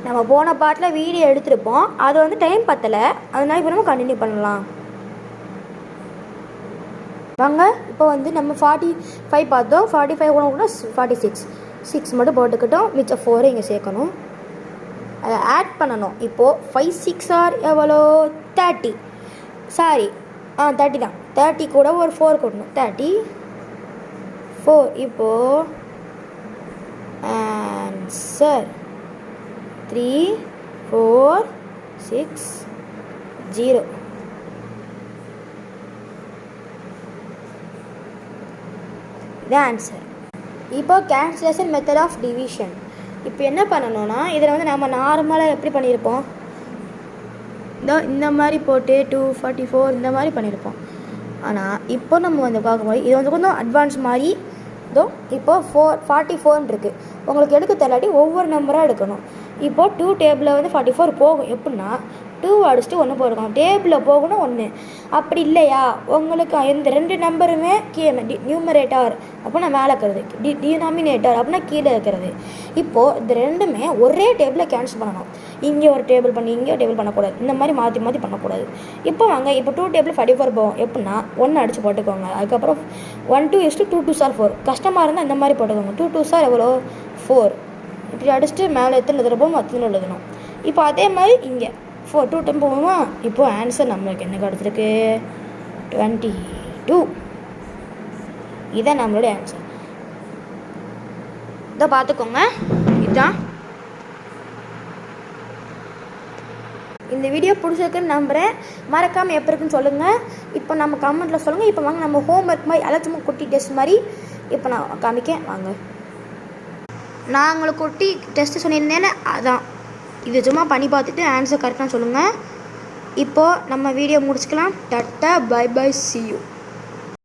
நம்ம போன பார்ட்டில் வீடியோ எடுத்திருப்போம், அது வந்து டைம் பத்தலை, அதனால இப்போ நம்ம கண்டினியூ பண்ணலாம் வாங்க. இப்போ வந்து நம்ம 45 பார்த்தோம், 45 கூட 46 6 மட்டும் போட்டுக்கிட்டோம், மிச்சம் 4 இங்கே சேர்க்கணும், அதை ஆட் பண்ணணும். இப்போது 5 6 எவ்வளோ 30, சாரி 30 தான், 30 கூட ஒரு 4 கொடுக்கணும், 34. இப்போது ஆன்சர் 3 4 6 0. இது ஆன்சர். இப்போ கேன்சலேஷன் மெத்தட் ஆஃப் டிவிஷன். இப்போ என்ன பண்ணணும்னா, இதில் வந்து நம்ம நார்மலாக எப்படி பண்ணியிருப்போம், இந்த மாதிரி போட்டு 244 இந்த மாதிரி பண்ணியிருப்போம். ஆனால் இப்போ நம்ம வந்து பார்க்கும்போது இது வந்து கொஞ்சம் அட்வான்ஸ் மாதிரி. இப்போது 44 இருக்குது. உங்களுக்கு எடுக்க தெரியலாட்டி ஒவ்வொரு நம்பராக எடுக்கணும். இப்போது 2 டேபிளில் வந்து 44 போகும். எப்படின்னா 2 அடிச்சுட்டு 1 போட்டுக்கணும், டேபிளில் போகணும் 1. அப்படி இல்லையா உங்களுக்கு இந்த 2 நம்பருமே நியூமரேட்டர் அப்படின்னா மேலே இருக்கிறது, டினாமினேட்டர் அப்படின்னா கீழே இருக்கிறது. இப்போது இந்த ரெண்டுமே ஒரே டேபிளில் கேன்சல் பண்ணணும். இங்கே ஒரு டேபிள் பண்ணி இங்கே ஒரு டேபிள் பண்ணக்கூடாது, இந்த மாதிரி மாற்றி மாற்றி பண்ணக்கூடாது. இப்போ வாங்க, இப்போ 2 டேபிள் 44 போகும். எப்படின்னா 1 அடித்து போட்டுக்கோங்க. அதுக்கப்புறம் 1 2 2 2 4. கஷ்டமாக இருந்தால் இந்த மாதிரி போட்டுக்கோங்க. 2 2 எவ்வளோ 4. இப்படி அடிச்சுட்டு மேலே எத்தனை தடவை மொத்தத்தில் எழுதணும். இப்போ அதே மாதிரி இங்கே 4 2 டைம் போகுமா. இப்போது ஆன்சர் நம்மளுக்கு என்ன கிடச்சிருக்கு 22. இதுதான் நம்மளுடைய ஆன்சர். இதை பார்த்துக்கோங்க. இதுதான் இந்த வீடியோ பிடிச்சிருக்குன்னு நம்புகிறேன். மறக்காமல் எப்போ இருக்குன்னு சொல்லுங்கள். இப்போ நம்ம கமெண்ட்டில் சொல்லுங்கள். இப்போ வாங்க நம்ம ஹோம் ஒர்க் மாதிரி அலட்சுமா குட்டி டெஸ்ட் மாதிரி இப்போ நான் காமிக்கேன் வாங்க. நான் உங்களுக்கு குட்டி டெஸ்ட்டு சொன்னிருந்தேன்னு அதான் இது. சும்மா பண்ணி பார்த்துட்டு ஆன்சர் கரெக்டாக சொல்லுங்கள். இப்போது நம்ம வீடியோ முடிச்சுக்கலாம். Tata bye bye, see you.